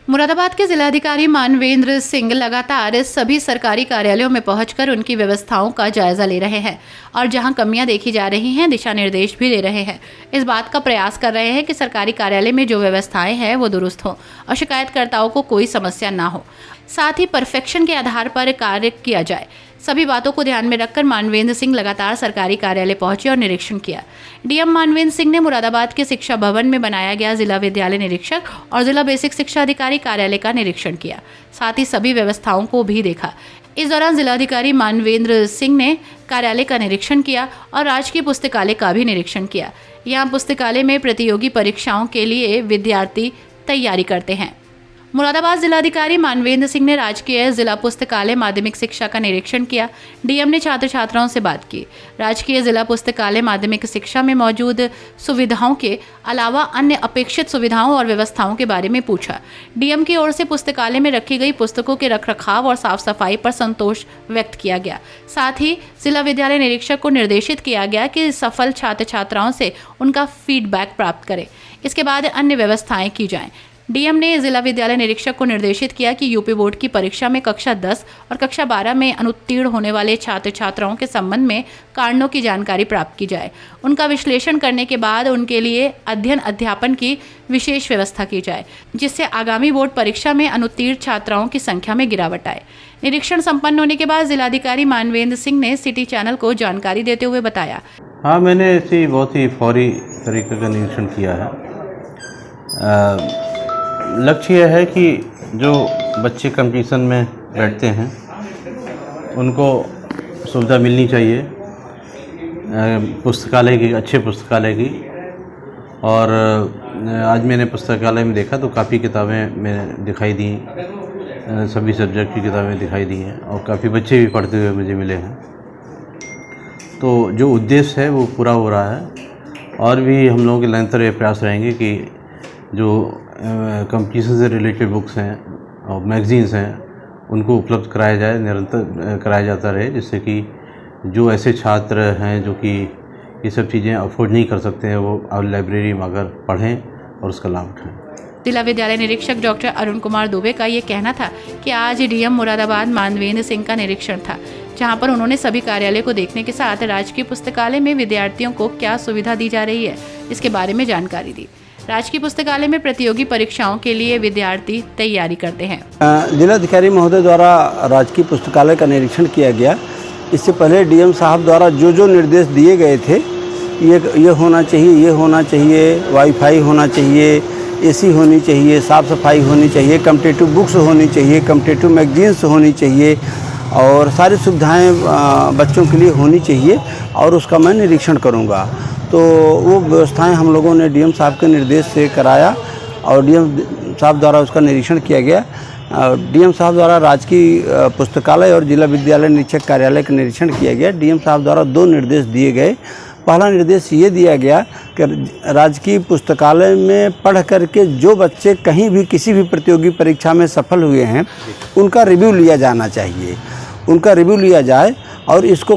मुरादाबाद के जिलाधिकारी मानवेंद्र सिंह लगातार सभी सरकारी कार्यालयों में पहुंचकर उनकी व्यवस्थाओं का जायजा ले रहे हैं और जहां कमियां देखी जा रही हैं दिशा निर्देश भी दे रहे हैं। इस बात का प्रयास कर रहे हैं कि सरकारी कार्यालय में जो व्यवस्थाएं हैं वो दुरुस्त हों और शिकायतकर्ताओं को कोई समस्या ना हो। साथ ही परफेक्शन के आधार पर कार्य किया जाए। सभी बातों को ध्यान में रखकर मानवेंद्र सिंह लगातार सरकारी कार्यालय पहुंचे और निरीक्षण किया। डीएम मानवेंद्र सिंह ने मुरादाबाद के शिक्षा भवन में बनाया गया जिला विद्यालय निरीक्षक और जिला बेसिक शिक्षा अधिकारी कार्यालय का निरीक्षण किया। साथ ही सभी व्यवस्थाओं को भी देखा। इस दौरान जिलाधिकारी मानवेंद्र सिंह ने कार्यालय का निरीक्षण किया और राजकीय पुस्तकालय का भी निरीक्षण किया। यहाँ पुस्तकालय में प्रतियोगी परीक्षाओं के लिए विद्यार्थी तैयारी करते हैं। मुरादाबाद जिलाधिकारी मानवेंद्र सिंह ने राजकीय जिला पुस्तकालय माध्यमिक शिक्षा का निरीक्षण किया। डीएम ने छात्र छात्राओं से बात की। राजकीय जिला पुस्तकालय माध्यमिक शिक्षा में मौजूद सुविधाओं के अलावा अन्य अपेक्षित सुविधाओं और व्यवस्थाओं के बारे में पूछा। डीएम की ओर से पुस्तकालय में रखी गई पुस्तकों के रखरखाव और साफ सफाई पर संतोष व्यक्त किया गया। साथ ही जिला विद्यालय निरीक्षक को निर्देशित किया गया कि सफल छात्र छात्राओं से उनका फीडबैक प्राप्त करें। इसके बाद अन्य व्यवस्थाएं की जाएं। डीएम ने जिला विद्यालय निरीक्षक को निर्देशित किया कि यूपी बोर्ड की परीक्षा में कक्षा 10 और कक्षा 12 में अनुत्तीर्ण होने वाले छात्र छात्राओं के संबंध में कारणों की जानकारी प्राप्त की जाए। उनका विश्लेषण करने के बाद उनके लिए अध्ययन अध्यापन की विशेष व्यवस्था की जाए, जिससे आगामी बोर्ड परीक्षा में अनुत्तीर्ण छात्राओं की संख्या में गिरावट आए। निरीक्षण संपन्न होने के बाद जिलाधिकारी मानवेंद्र सिंह ने सिटी चैनल को जानकारी देते हुए बताया, हाँ, मैंने ऐसी बहुत ही फौरी तरीके का निरीक्षण किया है। लक्ष्य यह है कि जो बच्चे कंपटीशन में बैठते हैं उनको सुविधा मिलनी चाहिए पुस्तकालय की, अच्छे पुस्तकालय की। और आज मैंने पुस्तकालय में देखा तो काफ़ी किताबें मैंने दिखाई दी, सभी सब्जेक्ट की किताबें दिखाई दी हैं और काफ़ी बच्चे भी पढ़ते हुए मुझे मिले हैं। तो जो उद्देश्य है वो पूरा हो रहा है और भी हम लोगों के निरंतर ये प्रयास रहेंगे कि जो कंपटीशन से रिलेटेड बुक्स हैं और मैगज़ीन्स हैं उनको उपलब्ध कराया जाए, निरंतर कराया जाता रहे, जिससे कि जो ऐसे छात्र हैं जो कि ये सब चीज़ें अफोर्ड नहीं कर सकते हैं वो अब लाइब्रेरी में आकर पढ़ें और उसका लाभ उठाएं। जिला विद्यालय निरीक्षक डॉक्टर अरुण कुमार दुबे का ये कहना था कि आज डीएम मुरादाबाद मानवेंद्र सिंह का निरीक्षण था, जहां पर उन्होंने सभी कार्यालय को देखने के साथ राजकीय पुस्तकालय में विद्यार्थियों को क्या सुविधा दी जा रही है इसके बारे में जानकारी दी। राजकीय पुस्तकालय में प्रतियोगी परीक्षाओं के लिए विद्यार्थी तैयारी करते हैं। जिलाधिकारी महोदय द्वारा राजकीय पुस्तकालय का निरीक्षण किया गया। इससे पहले डीएम साहब द्वारा जो निर्देश दिए गए थे, ये होना चाहिए, ये होना चाहिए, वाईफाई होना चाहिए, एसी होनी चाहिए, साफ़ सफाई होनी चाहिए, कम्पिटिटिव बुक्स होनी चाहिए, कम्पिटिटिव मैगजीन्स होनी चाहिए और सारी सुविधाएं बच्चों के लिए होनी चाहिए और उसका मैं निरीक्षण करूँगा। तो वो व्यवस्थाएं हम लोगों ने डीएम साहब के निर्देश से कराया और डीएम साहब द्वारा उसका निरीक्षण किया गया। डीएम साहब द्वारा राजकीय पुस्तकालय और जिला विद्यालय निरीक्षक कार्यालय का निरीक्षण किया गया। डीएम साहब द्वारा 2 निर्देश दिए गए। पहला निर्देश ये दिया गया कि राजकीय पुस्तकालय में पढ़ करके जो बच्चे कहीं भी किसी भी प्रतियोगी परीक्षा में सफल हुए हैं उनका रिव्यू लिया जाना चाहिए, उनका रिव्यू लिया जाए और इसको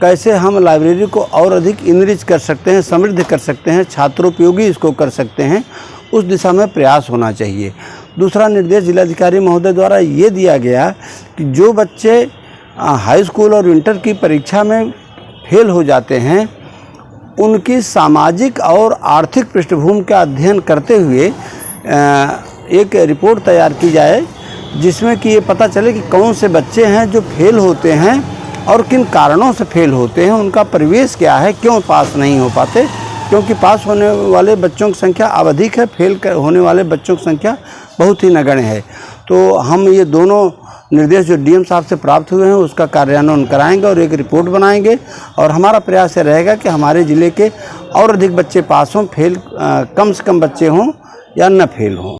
कैसे हम लाइब्रेरी को और अधिक इनरिच कर सकते हैं, समृद्ध कर सकते हैं, छात्रोपयोगी इसको कर सकते हैं, उस दिशा में प्रयास होना चाहिए। दूसरा निर्देश जिलाधिकारी महोदय द्वारा ये दिया गया कि जो बच्चे हाई स्कूल और इंटर की परीक्षा में फेल हो जाते हैं उनकी सामाजिक और आर्थिक पृष्ठभूमि का अध्ययन करते हुए एक रिपोर्ट तैयार की जाए, जिसमें कि ये पता चले कि कौन से बच्चे हैं जो फेल होते हैं और किन कारणों से फेल होते हैं, उनका परिवेश क्या है, क्यों पास नहीं हो पाते। क्योंकि पास होने वाले बच्चों की संख्या अब अधिक है, फेल होने वाले बच्चों की संख्या बहुत ही नगण्य है। तो हम ये दोनों निर्देश जो डीएम साहब से प्राप्त हुए हैं उसका कार्यान्वयन कराएंगे और एक रिपोर्ट बनाएंगे और हमारा प्रयास ये रहेगा कि हमारे ज़िले के और अधिक बच्चे पास हों, फेल कम से कम बच्चे हों या न फेल हों।